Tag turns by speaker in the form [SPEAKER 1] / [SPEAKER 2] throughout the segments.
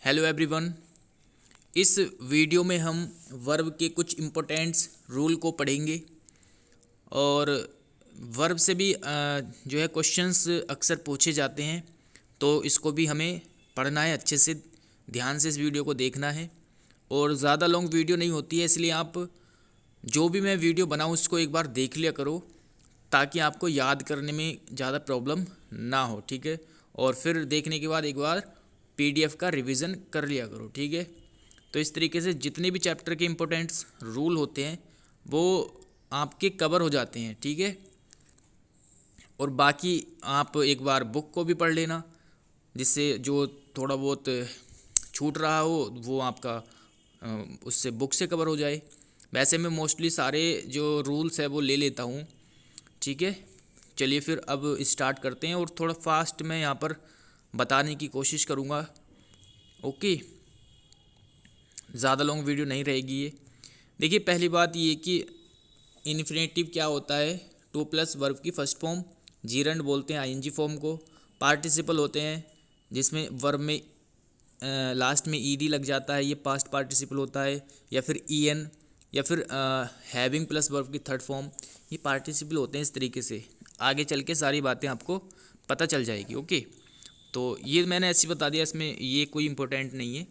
[SPEAKER 1] Hello everyone. इस video में हम वर्ब के कुछ इम्पोर्टेंट्स रूल को पढ़ेंगे और वर्ब से भी जो है क्वेश्चंस अक्सर पूछे जाते हैं, तो इसको भी हमें पढ़ना है, अच्छे से ध्यान से इस वीडियो को देखना है। और ज़्यादा लॉन्ग वीडियो नहीं होती है, इसलिए आप जो भी मैं वीडियो बनाऊँ उसको एक बार देख लिया करो, ताकि आपको याद करने में ज़्यादा प्रॉब्लम ना हो, ठीक है। और फिर देखने के बाद एक बार पीडीएफ का रिवीजन कर लिया करो, ठीक है। तो इस तरीके से जितने भी चैप्टर के इम्पोर्टेंट्स रूल होते हैं वो आपके कवर हो जाते हैं, ठीक है। और बाकी आप एक बार बुक को भी पढ़ लेना, जिससे जो थोड़ा बहुत छूट रहा हो वो आपका उससे बुक से कवर हो जाए। वैसे मैं मोस्टली सारे जो रूल्स है वो ले लेता हूँ, ठीक है। चलिए फिर अब स्टार्ट करते हैं और थोड़ा फास्ट मैं यहाँ पर बताने की कोशिश करूँगा, ओके। ज़्यादा लॉन्ग वीडियो नहीं रहेगी ये। देखिए, पहली बात ये कि इन्फिनेटिव क्या होता है। टू प्लस वर्ब की फर्स्ट फॉर्म, जीरंड बोलते हैं आईएनजी फॉर्म को। पार्टिसिपल होते हैं जिसमें वर्ब में लास्ट में ईडी लग जाता है, ये पास्ट पार्टिसिपल होता है। या फिर ईएन, या फिर हैविंग प्लस वर्ब की थर्ड फॉर्म, ये पार्टिसिपल होते हैं। इस तरीके से आगे चल के सारी बातें आपको पता चल जाएगी, ओके। तो ये मैंने ऐसे बता दिया, इसमें ये कोई इम्पोर्टेंट नहीं है।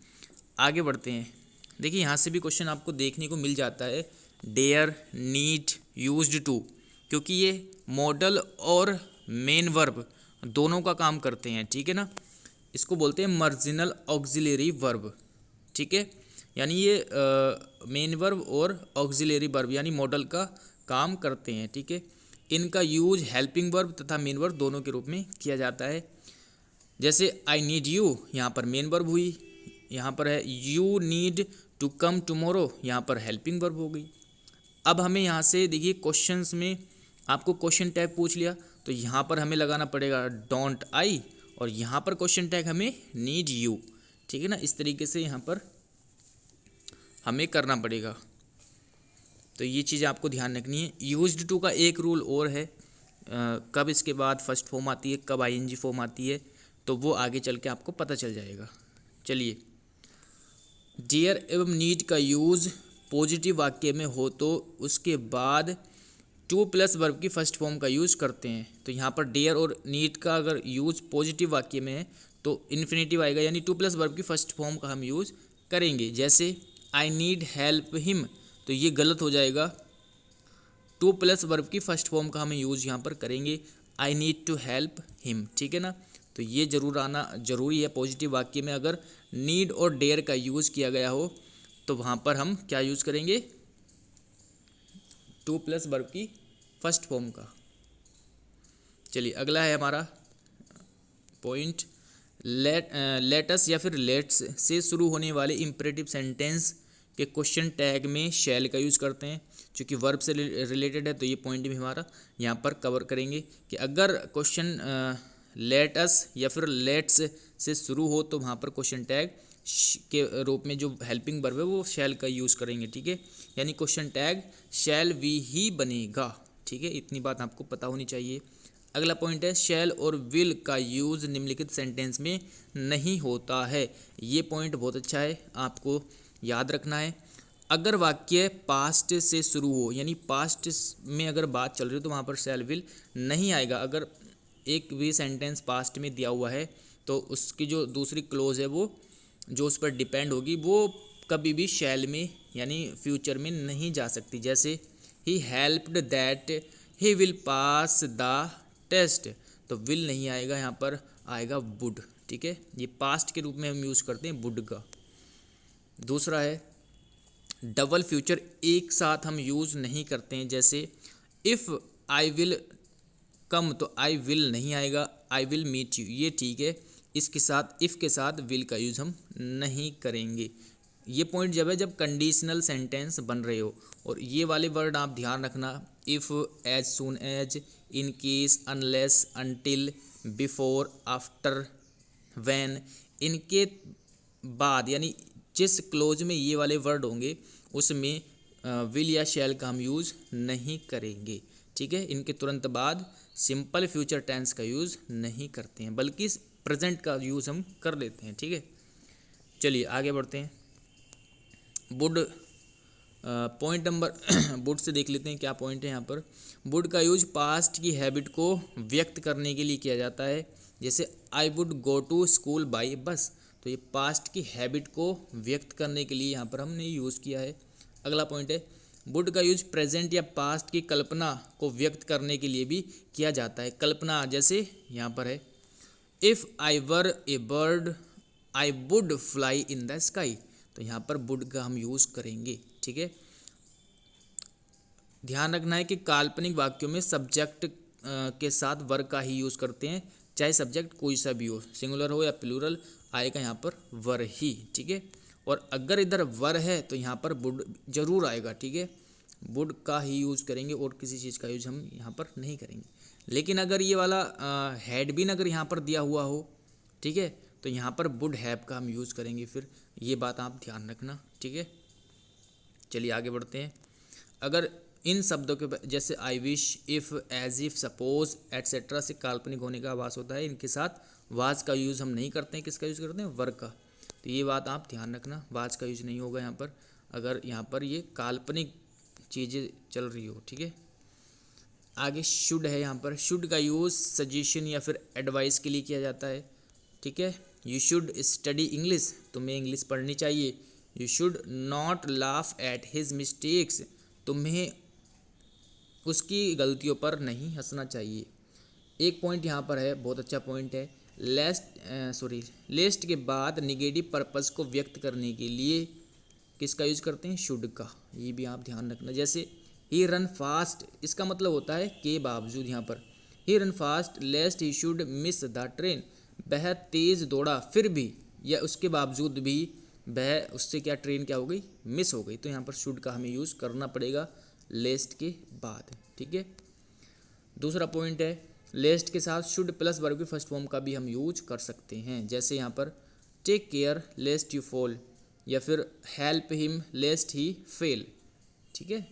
[SPEAKER 1] आगे बढ़ते हैं। देखिए, यहाँ से भी क्वेश्चन आपको देखने को मिल जाता है, डेयर, नीड, यूज्ड टू, क्योंकि ये मॉडल और मेन वर्ब दोनों का काम करते हैं, ठीक है ना। इसको बोलते हैं मार्जिनल ऑक्सिलरी वर्ब, ठीक है। यानी ये मेन वर्ब और ऑक्सिलरी वर्ब यानी मॉडल का काम करते हैं, ठीक है। इनका यूज हेल्पिंग वर्ब तथा मेन वर्ब दोनों के रूप में किया जाता है। जैसे आई नीड यू, यहाँ पर मेन वर्ब हुई। यहाँ पर है you need to come tomorrow, यहाँ पर हेल्पिंग वर्ब हो गई। अब हमें यहाँ से देखिए, क्वेश्चंस में आपको क्वेश्चन टैग पूछ लिया, तो यहाँ पर हमें लगाना पड़ेगा डोंट आई, और यहाँ पर क्वेश्चन टैग हमें नीड यू, ठीक है ना। इस तरीके से यहाँ पर हमें करना पड़ेगा। तो ये चीज़ आपको ध्यान रखनी है। यूज्ड टू का एक रूल और है, कब इसके बाद फर्स्ट फॉर्म आती है, कब आईएनजी फॉर्म आती है, तो वो आगे चल के आपको पता चल जाएगा। चलिए, डियर एवं नीड का यूज़ पॉजिटिव वाक्य में हो तो उसके बाद टू प्लस वर्ब की फर्स्ट फॉर्म का यूज़ करते हैं। तो यहाँ पर डियर और नीड का अगर यूज़ पॉजिटिव वाक्य में है तो इन्फिनेटिव आएगा, यानी टू प्लस वर्ब की फर्स्ट फॉर्म का हम यूज़ करेंगे। जैसे आई नीड हेल्प हिम, तो ये गलत हो जाएगा। टू प्लस वर्ब की फर्स्ट फॉर्म का हमें यूज़ यहाँ पर करेंगे, I need to help him, ठीक है ना। तो ये जरूर आना जरूरी है। पॉजिटिव वाक्य में अगर नीड और डेयर का यूज़ किया गया हो तो वहाँ पर हम क्या यूज़ करेंगे, टू प्लस वर्ब की फर्स्ट फॉर्म का। चलिए, अगला है हमारा पॉइंट, लेटस या फिर लेट्स से शुरू होने वाले इम्परेटिव सेंटेंस के क्वेश्चन टैग में शैल का यूज़ करते हैं। चूँकि वर्ब से रिलेटेड है तो ये पॉइंट भी हमारा यहाँ पर कवर करेंगे कि अगर क्वेश्चन लेट अस या फिर लेट्स से शुरू हो तो वहाँ पर क्वेश्चन टैग के रूप में जो हेल्पिंग वर्ब है वो शैल का यूज़ करेंगे, ठीक है। यानी क्वेश्चन टैग शैल वी ही बनेगा, ठीक है। इतनी बात आपको पता होनी चाहिए। अगला पॉइंट है, शैल और विल का यूज़ निम्नलिखित सेंटेंस में नहीं होता है। ये पॉइंट बहुत अच्छा है, आपको याद रखना है। अगर वाक्य पास्ट से शुरू हो, यानी पास्ट में अगर बात चल रही हो तो वहाँ पर शैल विल नहीं आएगा। अगर एक भी सेंटेंस पास्ट में दिया हुआ है तो उसकी जो दूसरी क्लोज है वो जो उस पर डिपेंड होगी वो कभी भी शैल में यानी फ्यूचर में नहीं जा सकती। जैसे he helped that he will pass the test, तो विल नहीं आएगा, यहाँ पर आएगा वुड, ठीक है। ये पास्ट के रूप में हम यूज़ करते हैं वुड का। दूसरा है, डबल फ्यूचर एक साथ हम यूज़ नहीं करते हैं। जैसे इफ़ आई विल कम, तो आई विल नहीं आएगा, आई विल मीट यू, ये ठीक है। इसके साथ इफ़ के साथ विल का यूज़ हम नहीं करेंगे। ये पॉइंट जब है जब कंडीशनल सेंटेंस बन रहे हो। और ये वाले वर्ड आप ध्यान रखना, if, as soon as, in case, unless, until, before, after, when, इनके बाद यानी जिस क्लोज में ये वाले वर्ड होंगे उसमें विल या शैल का हम यूज़ नहीं करेंगे, ठीक है। इनके तुरंत बाद सिंपल फ्यूचर टेंस का यूज़ नहीं करते हैं, बल्कि प्रेजेंट का यूज़ हम कर लेते हैं, ठीक है। चलिए आगे बढ़ते हैं। Would point number would say देख लेते हैं क्या पॉइंट है यहाँ पर। वुड का यूज पास्ट की हैबिट को व्यक्त करने के लिए किया जाता है। जैसे I would go to school by bus, तो ये पास्ट की हैबिट को व्यक्त करने के लिए यहाँ पर हमने यूज़ किया है। अगला पॉइंट है वुड का यूज प्रेजेंट या पास्ट की कल्पना को व्यक्त करने के लिए भी किया जाता है। कल्पना जैसे यहाँ पर है if I were A bird I would fly in the sky, तो यहाँ पर वुड का हम यूज़ करेंगे। ठीक है, ध्यान रखना है कि काल्पनिक वाक्यों में सब्जेक्ट के साथ वर का ही यूज़ करते हैं, चाहे सब्जेक्ट कोई सा भी हो, सिंगुलर हो या प्लूरल, आएगा यहाँ पर वर ही। ठीक है, और अगर इधर वर है तो यहाँ पर वुड जरूर आएगा। ठीक है, वुड का ही यूज़ करेंगे और किसी चीज़ का यूज हम यहाँ पर नहीं करेंगे। लेकिन अगर ये वाला हैड बीन अगर यहाँ पर दिया हुआ हो, ठीक है, तो यहाँ पर वुड हैव का हम यूज़ करेंगे। फिर ये बात आप ध्यान रखना। ठीक है, चलिए आगे बढ़ते हैं। अगर इन शब्दों के जैसे I wish, if, as if, suppose etcetera से काल्पनिक होने का आभास होता है, इनके साथ वाज का यूज़ हम नहीं करते हैं। किसका यूज़ करते हैं? वर का। तो ये बात आप ध्यान रखना, वाज का यूज नहीं होगा यहाँ पर अगर यहाँ पर ये काल्पनिक चीज़ें चल रही हो। ठीक है, आगे शुड है। यहाँ पर शुड का यूज़ सजेशन या फिर एडवाइस के लिए किया जाता है। ठीक है, यू शुड स्टडी इंग्लिश, तुम्हें इंग्लिश पढ़नी चाहिए। You should not laugh at his mistakes, तुम्हें उसकी गलतियों पर नहीं हंसना चाहिए। एक पॉइंट यहाँ पर है, बहुत अच्छा पॉइंट है। लेस्ट के बाद निगेटिव पर्पस को व्यक्त करने के लिए किसका यूज करते हैं? शुड का। ये भी आप ध्यान रखना। जैसे ही रन फास्ट, इसका मतलब होता है के बावजूद। यहाँ पर he ran fast lest he should miss the train, वह तेज़ दौड़ा फिर भी या उसके बावजूद भी वह उससे क्या ट्रेन क्या हो गई? मिस हो गई। तो यहाँ पर शुड का हमें यूज़ करना पड़ेगा लेस्ट के बाद। ठीक है, दूसरा पॉइंट है लेस्ट के साथ शुड प्लस वर्ब की फर्स्ट फॉर्म का भी हम यूज कर सकते हैं। जैसे यहाँ पर take care lest you fall, या फिर help him lest he fail. ठीक है,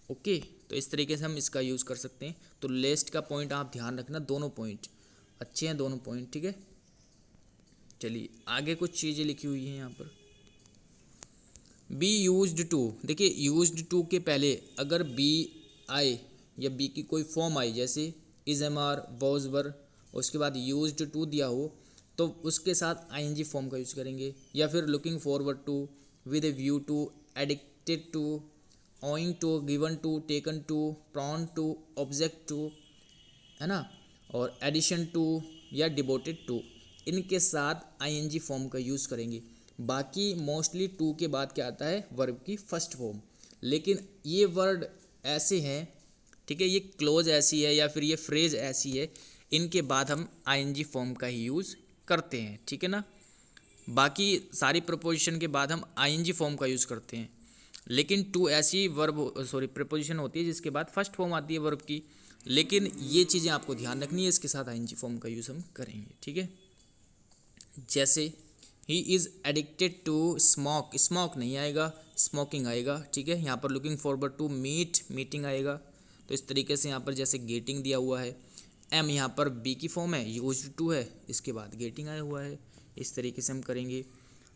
[SPEAKER 1] ओके, तो इस तरीके से हम इसका यूज़ कर सकते हैं। तो लेस्ट का पॉइंट आप ध्यान रखना, दोनों पॉइंट अच्छे हैं, दोनों पॉइंट। ठीक है, चलिए आगे कुछ चीज़ें लिखी हुई हैं यहाँ पर। बी यूज्ड टू, देखिए यूज्ड टू के पहले अगर बी आए या बी की कोई फॉर्म आई, जैसे is am are, was were, उसके बाद यूज्ड टू दिया हो, तो उसके साथ आईएनजी फॉर्म का यूज़ करेंगे। या फिर looking forward to, with a view to, addicted to, owing to, given to, taken to, prone to, object to, है ना, और एडिशन टू या डिवोटेड टू, इनके साथ आईएनजी फॉर्म का यूज़ करेंगे। बाकी मोस्टली टू के बाद क्या आता है? वर्ब की फर्स्ट फॉर्म। लेकिन ये वर्ड ऐसे हैं, ठीक है, ये क्लोज ऐसी है या फिर ये फ्रेज ऐसी है, इनके बाद हम आईएनजी फॉर्म का ही यूज़ करते हैं। ठीक है ना, बाकी सारी प्रपोजिशन के बाद हम आईएनजी फॉर्म का यूज़ करते हैं। लेकिन टू ऐसी प्रपोजिशन होती है जिसके बाद फर्स्ट फॉर्म आती है वर्ब की। लेकिन ये चीज़ें आपको ध्यान रखनी है, इसके साथ आईएनजी फॉर्म का यूज़ हम करेंगे। ठीक है, जैसे he is addicted to smoke, smoke नहीं आएगा, स्मोकिंग आएगा। ठीक है, यहाँ पर looking forward to meet, meeting आएगा। तो इस तरीके से यहाँ पर जैसे गेटिंग दिया हुआ है, एम यहाँ पर बी की फॉर्म है, यूज्ड टू है, इसके बाद गेटिंग आया हुआ है। इस तरीके से हम करेंगे।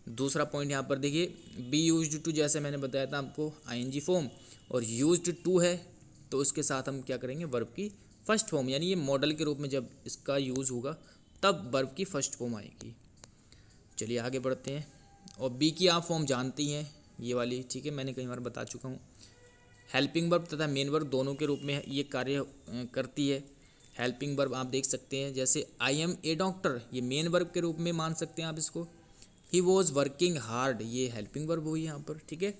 [SPEAKER 1] दूसरा पॉइंट यहाँ पर देखिए, बी यूज्ड टू जैसे मैंने बताया था आपको आईएनजी फॉर्म, और यूज्ड टू है तो उसके साथ हम क्या करेंगे? वर्ब की फर्स्ट फॉर्म, यानी ये मॉडल के रूप में जब इसका यूज़ होगा तब वर्ब की फर्स्ट फॉर्म आएगी। चलिए आगे बढ़ते हैं। और बी की आप फॉर्म जानती हैं ये वाली, ठीक है, मैंने कई बार बता चुका हूँ। हेल्पिंग वर्ब तथा मेन वर्ब दोनों के रूप में ये कार्य करती है। हेल्पिंग वर्ब आप देख सकते हैं, जैसे आई एम ए डॉक्टर, ये मेन वर्ब के रूप में मान सकते हैं आप इसको। ही वॉज वर्किंग हार्ड, ये हेल्पिंग वर्ब हुई यहाँ पर। ठीक है,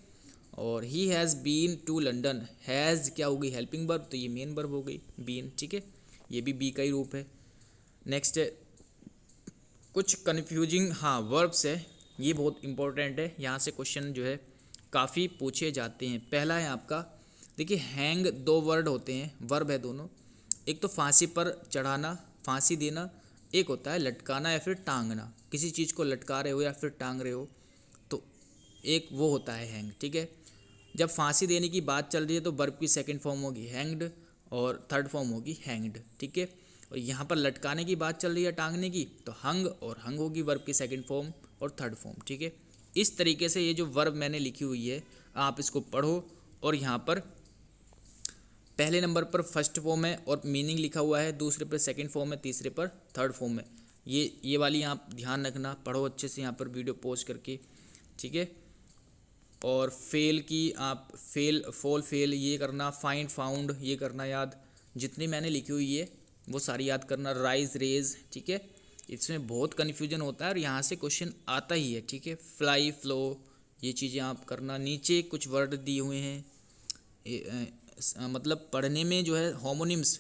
[SPEAKER 1] और he has been to London, has क्या हो गई? हेल्पिंग वर्ब, तो ये मेन वर्ब हो गई बीन। ठीक है, ये भी बी का ही रूप है। नेक्स्ट है कुछ कन्फ्यूजिंग वर्ब्स है, ये बहुत इंपॉर्टेंट है, यहाँ से क्वेश्चन जो है काफ़ी पूछे जाते हैं। पहला है आपका, देखिए हैंग दो वर्ड होते हैं, वर्ब है दोनों। एक तो फांसी पर चढ़ाना, फांसी देना, एक होता है लटकाना या फिर टांगना। किसी चीज़ को लटका रहे हो या फिर टांग रहे हो तो एक वो होता है हैंग। ठीक है, जब फांसी देने की बात चल रही है तो वर्ब की सेकंड फॉर्म होगी हैंग्ड और थर्ड फॉर्म होगी हैंग्ड। ठीक है, और यहाँ पर लटकाने की बात चल रही है, टांगने की, तो हंग, और हंग होगी वर्ब की सेकंड फॉर्म और थर्ड फॉर्म। ठीक है, इस तरीके से ये जो वर्ब मैंने लिखी हुई है आप इसको पढ़ो। और यहाँ पर पहले नंबर पर फर्स्ट फॉर्म है और मीनिंग लिखा हुआ है, दूसरे पर सेकंड फॉर्म है, तीसरे पर थर्ड फॉर्म है। ये वाली आप ध्यान रखना, पढ़ो अच्छे से यहाँ पर वीडियो पॉज करके। ठीक है, और फेल की आप फेल, फॉल, फेल ये करना, फाइंड, फाउंड ये करना याद, जितनी मैंने लिखी हुई है वो सारी याद करना, राइज, रेज। ठीक है, इसमें बहुत कन्फ्यूजन होता है और यहाँ से क्वेश्चन आता ही है। ठीक है, फ्लाई, फ्लो ये चीज़ें आप करना। नीचे कुछ वर्ड दिए हुए हैं, मतलब पढ़ने में जो है होमोनिम्स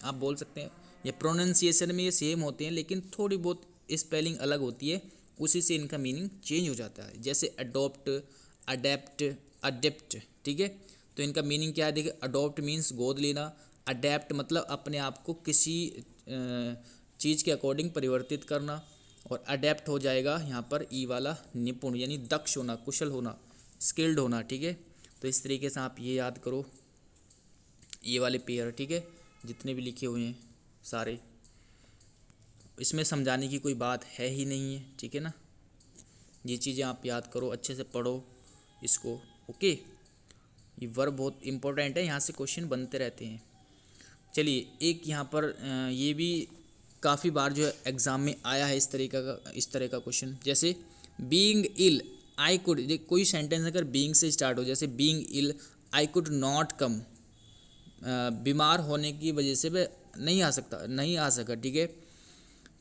[SPEAKER 1] आप बोल सकते हैं, ये प्रोनाउंसिएशन में ये सेम होते हैं लेकिन थोड़ी बहुत स्पेलिंग अलग होती है, उसी से इनका मीनिंग चेंज हो जाता है। जैसे अडोप्ट, अडेप्ट, अडेप्ट। ठीक है, तो इनका मीनिंग क्या है देखिए, अडोप्ट मीन्स गोद लेना, अडेप्ट मतलब अपने आप को किसी चीज़ के अकॉर्डिंग परिवर्तित करना, और अडेप्ट हो जाएगा यहाँ पर ई वाला निपुण, यानी दक्ष होना, कुशल होना, स्किल्ड होना। ठीक है, तो इस तरीके से आप ये याद करो ये वाले पेयर। ठीक है, जितने भी लिखे हुए हैं सारे, इसमें समझाने की कोई बात है ही नहीं है। ठीक है ना, ये चीज़ें आप याद करो, अच्छे से पढ़ो इसको। ओके, ये वर्ब बहुत इंपॉर्टेंट है, यहाँ से क्वेश्चन बनते रहते हैं। चलिए, एक यहाँ पर ये भी काफ़ी बार जो है एग्ज़ाम में आया है इस तरह का क्वेश्चन। जैसे बीइंग इल आई कुड, कोई सेंटेंस अगर बीइंग से स्टार्ट हो, जैसे being ill I could not come, बीमार होने की वजह से वह नहीं आ सका। ठीक है,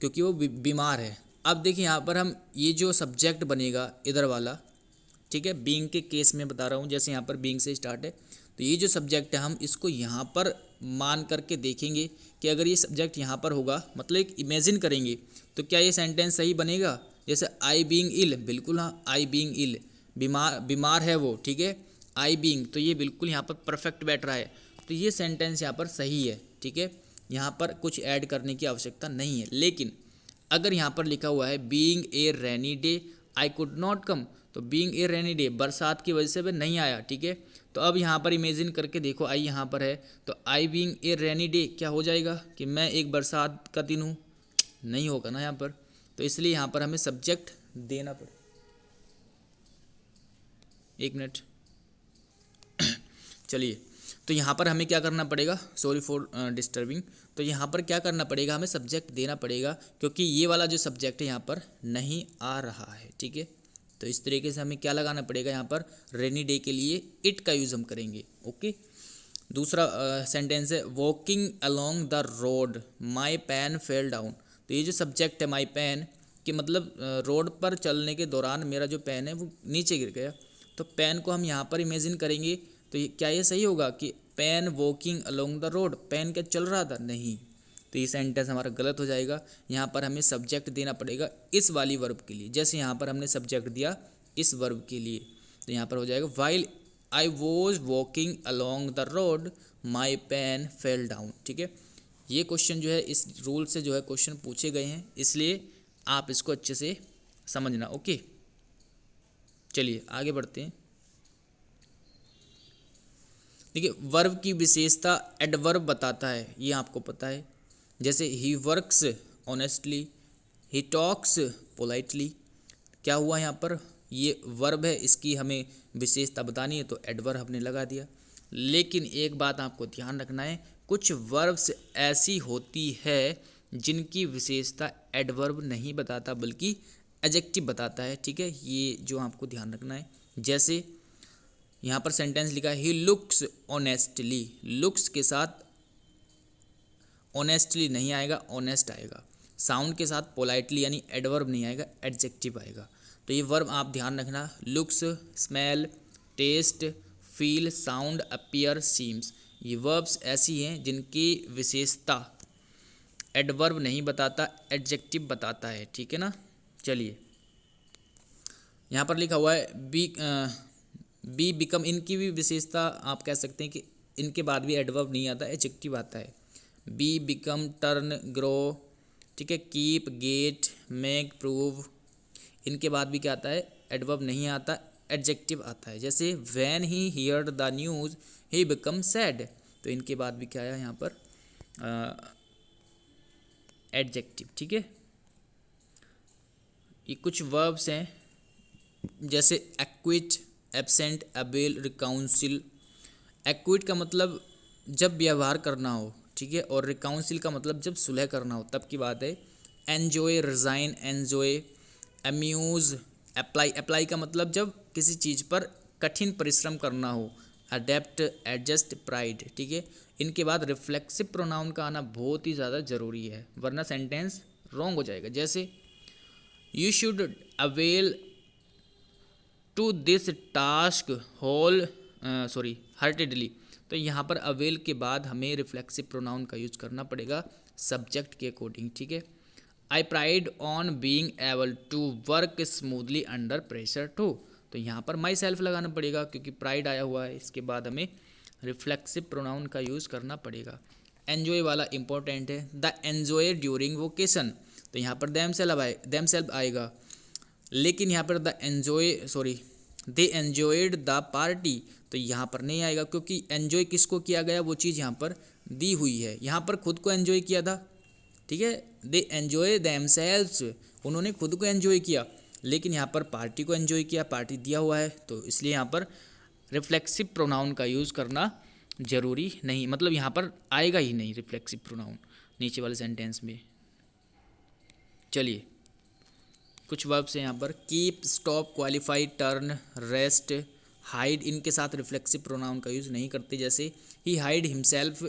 [SPEAKER 1] क्योंकि वो बीमार है। अब देखिए यहाँ पर हम ये जो सब्जेक्ट बनेगा इधर वाला, ठीक है, बीइंग के केस में बता रहा हूँ, जैसे यहाँ पर बीइंग से स्टार्ट है, तो ये जो सब्जेक्ट है हम इसको यहाँ पर मान करके देखेंगे कि अगर ये सब्जेक्ट यहाँ पर होगा, मतलब एक इमेजिन करेंगे, तो क्या ये सेंटेंस सही बनेगा। जैसे आई बीइंग इल, बिल्कुल हाँ, आई बीइंग इल, बीमार है वो। ठीक है, आई बीइंग, तो ये बिल्कुल यहाँ पर परफेक्ट बैठ रहा है, तो ये सेंटेंस यहाँ पर सही है। ठीक है, यहाँ पर कुछ ऐड करने की आवश्यकता नहीं है। लेकिन अगर यहाँ पर लिखा हुआ है being a rainy day I could not कम, तो बीइंग ए रेनी डे, बरसात की वजह से वह नहीं आया। ठीक है, तो अब यहाँ पर इमेजिन करके देखो, आई यहाँ पर है, तो I being a rainy day क्या हो जाएगा कि मैं एक बरसात का दिन हूँ, नहीं होगा ना यहाँ पर, तो इसलिए यहाँ पर हमें सब्जेक्ट देना पड़े। एक मिनट चलिए, तो यहाँ पर हमें क्या करना पड़ेगा, सॉरी फॉर डिस्टर्बिंग, तो यहाँ पर क्या करना पड़ेगा, हमें सब्जेक्ट देना पड़ेगा, क्योंकि ये वाला जो सब्जेक्ट है यहाँ पर नहीं आ रहा है। ठीक है, तो इस तरीके से हमें क्या लगाना पड़ेगा, यहाँ पर रेनी डे के लिए इट का यूज़ हम करेंगे। ओके, दूसरा सेंटेंस है walking along the road my pen fell down, तो ये जो सब्जेक्ट है माई पेन, कि मतलब रोड पर चलने के दौरान मेरा जो पेन है वो नीचे गिर गया, तो पेन को हम यहाँ पर इमेजिन करेंगे, तो क्या ये सही होगा कि pen walking along the road, pen क्या चल रहा था, नहीं, तो ये सेंटेंस हमारा गलत हो जाएगा। यहाँ पर हमें सब्जेक्ट देना पड़ेगा इस वाली वर्ब के लिए, जैसे यहाँ पर हमने सब्जेक्ट दिया इस वर्ब के लिए, तो यहाँ पर हो जाएगा while I was walking along the road my pen fell down. ठीक है, ये क्वेश्चन जो है इस रूल से जो है क्वेश्चन पूछे गए हैं, इसलिए आप इसको अच्छे से समझना। ओके, चलिए आगे बढ़ते हैं। देखिए, वर्ब की विशेषता एडवर्ब बताता है, ये आपको पता है। जैसे he works honestly, he talks politely, क्या हुआ यहाँ पर, ये वर्ब है, इसकी हमें विशेषता बतानी है, तो एडवर्ब हमने लगा दिया। लेकिन एक बात आपको ध्यान रखना है, कुछ वर्ब्स ऐसी होती है जिनकी विशेषता एडवर्ब नहीं बताता बल्कि एडजेक्टिव बताता है। ठीक है, ये जो आपको ध्यान रखना है। जैसे यहाँ पर सेंटेंस लिखा है ही लुक्स ऑनेस्टली, लुक्स के साथ ऑनेस्टली नहीं आएगा, ऑनेस्ट आएगा। साउंड के साथ पोलाइटली यानी एडवर्ब नहीं आएगा, एडजेक्टिव आएगा। तो ये वर्ब आप ध्यान रखना, looks, smell, taste, feel, sound, appear, seems, ये वर्ब्स ऐसी हैं जिनकी विशेषता एडवर्ब नहीं बताता, एडजेक्टिव बताता है। ठीक है ना, चलिए यहाँ पर लिखा हुआ है बी बिकम, इनकी भी विशेषता आप कह सकते हैं कि इनके बाद भी एडवर्ब नहीं आता, एडजेक्टिव आता है। बी, बिकम, टर्न, ग्रो, ठीक है, कीप, गेट, मेक, प्रूव, इनके बाद भी क्या आता है, एडवर्ब नहीं आता, एडजेक्टिव आता है। जैसे when he heard the news he become sad, तो इनके बाद भी क्या आया यहाँ पर एडजेक्टिव, ठीक है। ये कुछ वर्ब्स हैं जैसे equity, absent, avail, reconcile. Equity का मतलब जब व्यवहार करना हो, ठीक है, और रिकाउंसिल का मतलब जब सुलह करना हो तब की बात है। Enjoy, resign, enjoy, Amuse, apply. Apply का मतलब जब किसी चीज़ पर कठिन परिश्रम करना हो। अडेप्ट, एडजस्ट, प्राइड, ठीक है। इनके बाद रिफ्लेक्सिव प्रोनाउन का आना बहुत ही ज़्यादा ज़रूरी है, वरना सेंटेंस रॉन्ग हो जाएगा। जैसे you should avail to this task heartedly. तो यहाँ पर अवेल के बाद हमें रिफ्लेक्सिव प्रोनाउन का यूज करना पड़ेगा सब्जेक्ट के अकॉर्डिंग, ठीक है। I pride on being able to work smoothly under pressure too. तो यहाँ पर माई सेल्फ लगाना पड़ेगा क्योंकि प्राइड आया हुआ है। इसके बाद हमें रिफ्लेक्सिव प्रोनाउन का यूज़ करना पड़ेगा। एन्जॉय वाला इंपॉर्टेंट है। The enjoy during vocation. तो यहाँ पर देम सेल्फ आएगा, लेकिन यहाँ पर दे एन्जॉयड द पार्टी। तो यहाँ पर नहीं आएगा क्योंकि एन्जॉय किसको किया गया, वो चीज़ यहाँ पर दी हुई है। यहाँ पर खुद को एन्जॉय किया था, ठीक है। दे एन्जॉय देमसेल्व्स, उन्होंने खुद को एन्जॉय किया, लेकिन यहाँ पर पार्टी को एन्जॉय किया, पार्टी दिया हुआ है, तो इसलिए यहाँ पर रिफ्लेक्सिव प्रोनाउन का यूज़ करना ज़रूरी नहीं, मतलब यहाँ पर आएगा ही नहीं रिफ्लेक्सिव प्रोनाउन नीचे वाले सेंटेंस में। चलिए कुछ वर्ब्स हैं यहाँ पर। Keep, stop, qualify, turn, rest, hide. इनके साथ रिफ्लेक्सिव प्रोनाउन का यूज़ नहीं करते। जैसे ही hide himself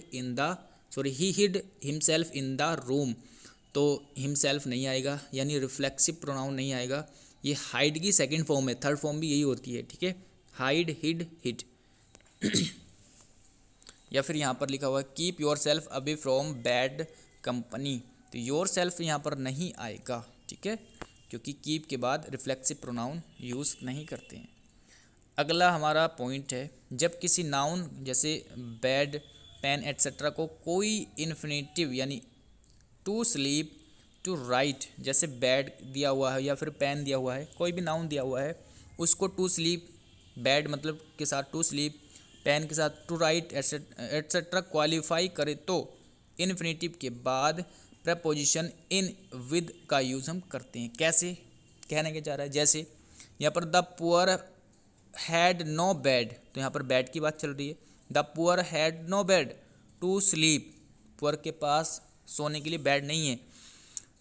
[SPEAKER 1] in the room. तो हिमसेल्फ नहीं आएगा, यानी रिफ्लेक्सिव प्रोनाउन नहीं आएगा। ये हाइड की सेकंड फॉर्म है, थर्ड फॉर्म भी यही होती है, ठीक है। Hide, hid, hid. या फिर यहाँ पर लिखा हुआ है keep yourself away from bad company. तो योर सेल्फ यहाँ पर नहीं आएगा, ठीक है, क्योंकि कीप के बाद रिफ्लेक्सिव प्रोनाउन यूज़ नहीं करते हैं। अगला हमारा पॉइंट है, जब किसी नाउन जैसे बेड, पेन एट्सेट्रा को कोई इन्फिनेटिव यानी टू स्लीप, टू राइट, जैसे बेड दिया हुआ है या फिर पेन दिया हुआ है, कोई भी नाउन दिया हुआ है, उसको टू स्लीप, बेड मतलब के साथ टू स्लीप, पेन के साथ टू राइट एट्सेट्रा क्वालिफाई करे तो इन्फिनेटिव के बाद प्रपोजिशन इन विद का यूज़ हम करते हैं। कैसे कहने के जा रहा है, जैसे यहाँ पर the poor had no bed. तो यहाँ पर बेड की बात चल रही है। The poor had no bed to sleep. Poor के पास सोने के लिए बेड नहीं है।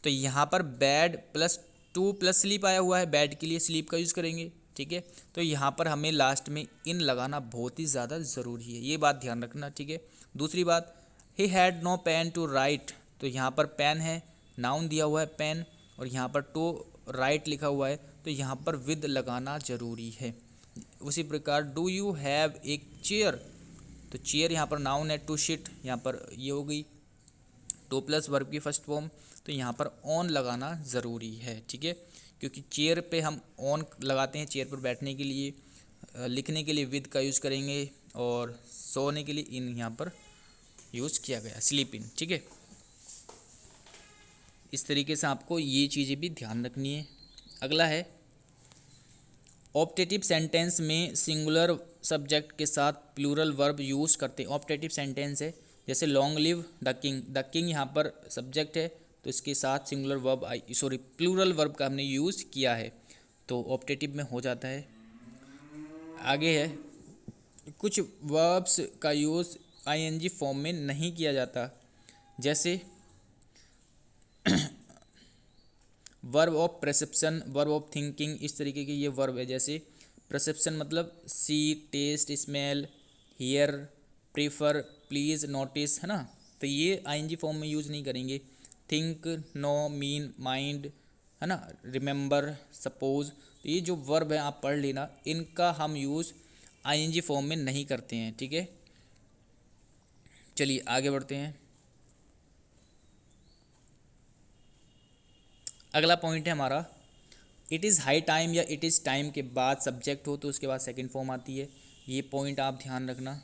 [SPEAKER 1] तो यहाँ पर bed plus two plus sleep आया हुआ है, बेड के लिए स्लीप का यूज़ करेंगे, ठीक है। तो यहाँ पर हमें लास्ट में इन लगाना बहुत ही ज़्यादा ज़रूरी है, ये बात ध्यान रखना, ठीक है। दूसरी बात, he had no pen to write. तो यहाँ पर पेन है, नाउन दिया हुआ है पेन, और यहाँ पर टू राइट लिखा हुआ है, तो यहाँ पर विद लगाना ज़रूरी है। उसी प्रकार डू यू हैव एक चेयर। तो चेयर यहाँ पर नाउन है, टू शिट यहाँ पर ये हो गई टू प्लस वर्ब की फर्स्ट फॉर्म। तो यहाँ पर ऑन लगाना ज़रूरी है, ठीक है, क्योंकि चेयर पे हम ऑन लगाते हैं चेयर पर बैठने के लिए। लिखने के लिए विद का यूज़ करेंगे, और सोने के लिए इन यहाँ पर यूज़ किया गया, स्लीप इन, ठीक है। इस तरीके से आपको ये चीज़ें भी ध्यान रखनी है। अगला है ऑप्टेटिव सेंटेंस में सिंगुलर सब्जेक्ट के साथ प्लूरल वर्ब यूज़ करते हैं। ऑप्टेटिव सेंटेंस है जैसे long live the king. The king यहाँ पर सब्जेक्ट है, तो इसके साथ सिंगुलर वर्ब प्लूरल वर्ब का हमने यूज़ किया है, तो ऑप्टेटिव में हो जाता है। आगे है कुछ वर्ब्स का यूज़ आईएनजी फॉर्म में नहीं किया जाता, जैसे verb of perception, verb of thinking, इस तरीके के ये वर्ब है। जैसे परसेप्शन मतलब see, taste, smell, hear, prefer, please, notice, है ना। तो ये आईएनजी फॉर्म में यूज़ नहीं करेंगे। थिंक, नो, मीन, माइंड, है ना, रिमेंबर, सपोज। तो ये जो वर्ब है आप पढ़ लेना, इनका हम यूज़ आईएनजी फॉर्म में नहीं करते हैं, ठीक है। चलिए आगे बढ़ते हैं। अगला पॉइंट है हमारा, इट इज़ हाई टाइम या इट इज़ टाइम के बाद सब्जेक्ट हो तो उसके बाद सेकंड फॉर्म आती है। ये पॉइंट आप ध्यान रखना।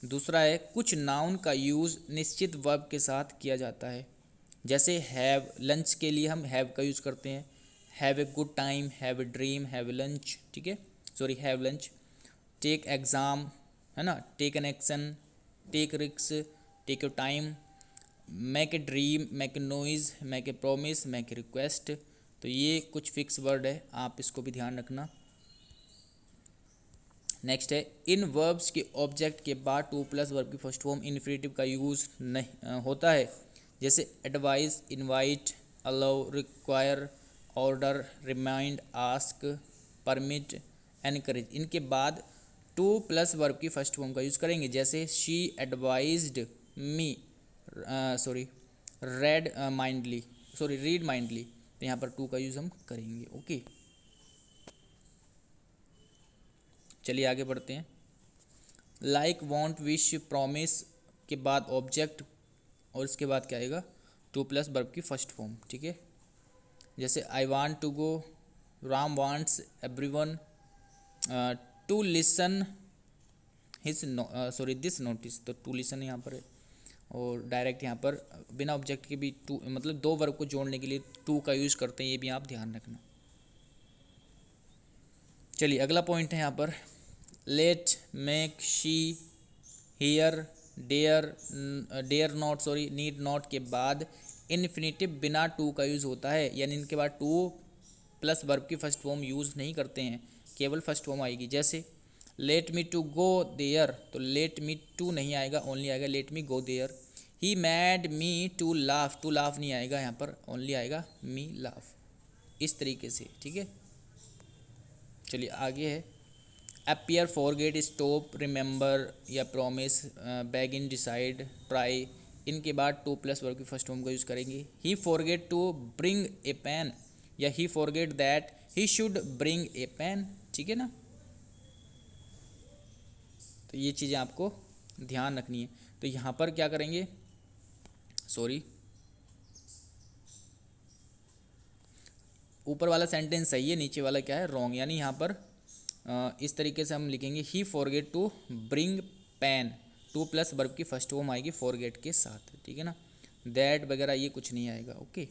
[SPEAKER 1] दूसरा है कुछ नाउन का यूज़ निश्चित वर्ब के साथ किया जाता है, जैसे हैव, लंच के लिए हम हैव का यूज़ करते हैं। Have a good time, have a dream, have a lunch, ठीक है, हैव लंच। टेक एग्ज़ाम, है ना, take an action, take risks, take your time. Make a dream, make a noise, make a promise, make a request. तो ये कुछ fix word है, आप इसको भी ध्यान रखना। नेक्स्ट है, इन वर्ब्स के ऑब्जेक्ट के बाद टू प्लस वर्ब की फर्स्ट फॉर्म इन्फिनेटिव का यूज़ नहीं होता है, जैसे advice, invite, allow, require, order, remind, ask, permit, encourage. इनके बाद टू प्लस वर्ब की फर्स्ट फॉर्म का यूज़ करेंगे, जैसे शी एडवाइज्ड मी रीड माइंडली। तो यहाँ पर टू का यूज़ हम करेंगे। ओके, चलिए आगे बढ़ते हैं। लाइक, वांट, विश, प्रॉमिस के बाद ऑब्जेक्ट और इसके बाद क्या आएगा, टू प्लस वर्ब की फर्स्ट फॉर्म। ठीक है, जैसे I want to go, Ram wants everyone to listen this notice. तो टू लिसन यहाँ पर है, और डायरेक्ट यहाँ पर बिना ऑब्जेक्ट के भी टू, मतलब दो वर्ब को जोड़ने के लिए टू का यूज़ करते हैं, ये भी आप ध्यान रखना। चलिए अगला पॉइंट है यहाँ पर, let, make, see, hear, dare not, need not के बाद इन्फिनेटिव बिना टू का यूज़ होता है, यानी इनके बाद टू प्लस वर्ब की फर्स्ट फॉर्म यूज़ नहीं करते हैं, केवल फर्स्ट फॉर्म आएगी। जैसे let me to go there, तो लेट मी टू नहीं आएगा, ओनली आएगा let me go there. He made me to laugh, to laugh नहीं आएगा यहाँ पर, ओनली आएगा मी लाफ, इस तरीके से। ठीक है, चलिए आगे है, अपीयर, फॉरगेट, स्टॉप, रिमेंबर या प्रॉमिस, बैगिन, डिसाइड, ट्राई। इनके बाद टू प्लस वर्ब की फर्स्ट फॉर्म का यूज़ करेंगे। He forget to bring a pen, या he forget that he should bring a pen. ठीक है ना, तो ये चीज़ें आपको ध्यान रखनी है। तो यहाँ पर क्या करेंगे, ऊपर वाला सेंटेंस सही है, नीचे वाला क्या है, रॉन्ग। यानी यहाँ पर इस तरीके से हम लिखेंगे, he forget to bring pen, to plus verb की फर्स्ट फॉर्म आएगी फॉरगेट के साथ। ठीक है ना, दैट वगैरह ये कुछ नहीं आएगा। ओके,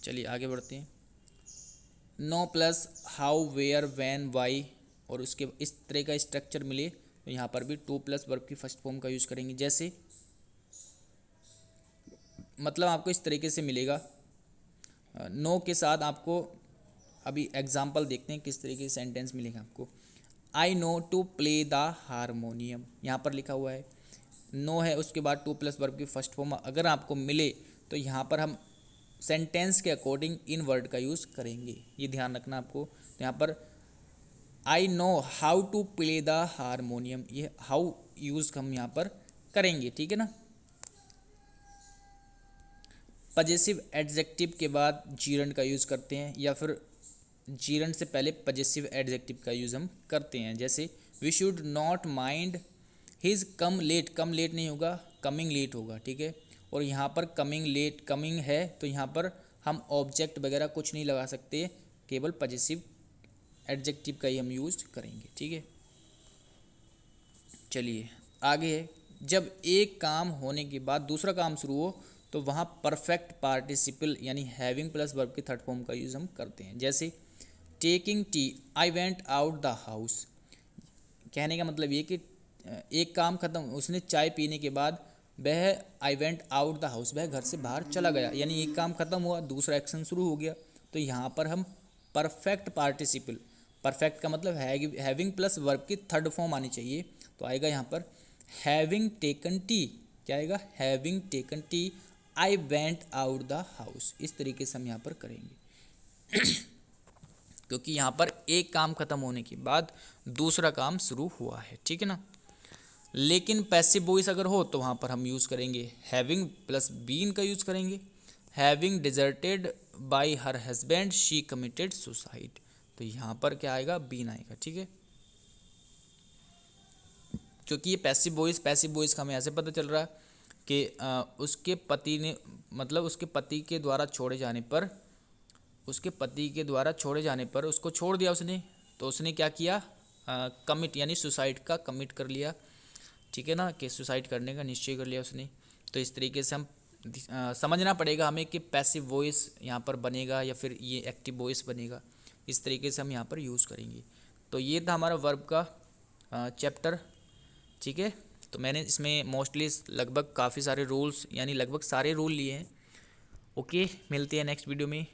[SPEAKER 1] चलिए आगे बढ़ते हैं। Know plus how, where, when, why, और उसके इस तरह का स्ट्रक्चर मिले तो यहाँ पर भी टू प्लस वर्ब की फर्स्ट फॉर्म का यूज़ करेंगे। जैसे मतलब आपको इस तरीके से मिलेगा, नो के साथ आपको अभी एग्जाम्पल देखते हैं किस तरीके से सेंटेंस मिलेगा आपको। I know to play the harmonium, यहाँ पर लिखा हुआ है, नो है, उसके बाद टू प्लस वर्ब की फर्स्ट फॉर्म अगर आपको मिले तो यहाँ पर हम सेंटेंस के अकॉर्डिंग इन वर्ड का यूज़ करेंगे, ये ध्यान रखना आपको। तो यहाँ पर I know how to play the harmonium, ये हाउ यूज़ हम यहाँ पर करेंगे। ठीक है ना, पजेसिव एडजेक्टिव के बाद जीरंड का यूज़ करते हैं, या फिर जीरंड से पहले पजेसिव एडजेक्टिव का यूज़ हम करते हैं। जैसे we should not mind his come late, come late नहीं होगा, कमिंग लेट होगा। ठीक है, और यहाँ पर कमिंग लेट, कमिंग है तो यहाँ पर हम ऑब्जेक्ट वगैरह कुछ नहीं लगा सकते, केवल पजेसिव एडजेक्टिव का ही हम यूज़ करेंगे। ठीक है, चलिए आगे है, जब एक काम होने के बाद दूसरा काम शुरू हो तो वहाँ परफेक्ट पार्टिसिपल यानी हैविंग प्लस वर्ब की थर्ड फॉर्म का यूज़ हम करते हैं। जैसे taking tea, I went out the house, कहने का मतलब ये कि एक काम ख़त्म, उसने चाय पीने के बाद वह I went out the house, वह घर से बाहर चला गया, यानी एक काम ख़त्म हुआ दूसरा एक्शन शुरू हो गया। तो यहाँ पर हम परफेक्ट पार्टिसिपल, परफेक्ट का मतलब हैविंग प्लस वर्ब की थर्ड फॉर्म आनी चाहिए, तो आएगा यहाँ पर हैविंग टेकन टी, क्या आएगा, having taken T I went out the house. इस तरीके से हम यहाँ पर करेंगे क्योंकि यहाँ पर एक काम खत्म होने के बाद दूसरा काम शुरू हुआ है। ठीक है ना, लेकिन पैसिव वॉइस अगर हो तो वहाँ पर हम यूज़ करेंगे हैविंग प्लस बीन का यूज़ करेंगे। Having deserted bye her husband she committed suicide, तो यहाँ पर क्या आएगा, बीन आएगा। ठीक है, क्योंकि ये पैसिव वॉइस का हमें ऐसे पता चल रहा है कि उसके पति ने, मतलब उसके पति के द्वारा छोड़े जाने पर, उसको छोड़ दिया उसने, तो उसने क्या किया, कमिट यानी सुसाइड का कमिट कर लिया। ठीक है ना, कि सुसाइड करने का निश्चय कर लिया उसने। तो इस तरीके से हम समझना पड़ेगा हमें कि पैसिव वॉइस यहाँ पर बनेगा या फिर ये एक्टिव वॉइस बनेगा, इस तरीके से हम यहाँ पर यूज़ करेंगे। तो ये था हमारा वर्ब का चैप्टर। ठीक है, तो मैंने इसमें मोस्टली लगभग काफ़ी सारे रूल्स यानी लगभग सारे रूल लिए हैं। ओके, मिलते हैं नेक्स्ट वीडियो में।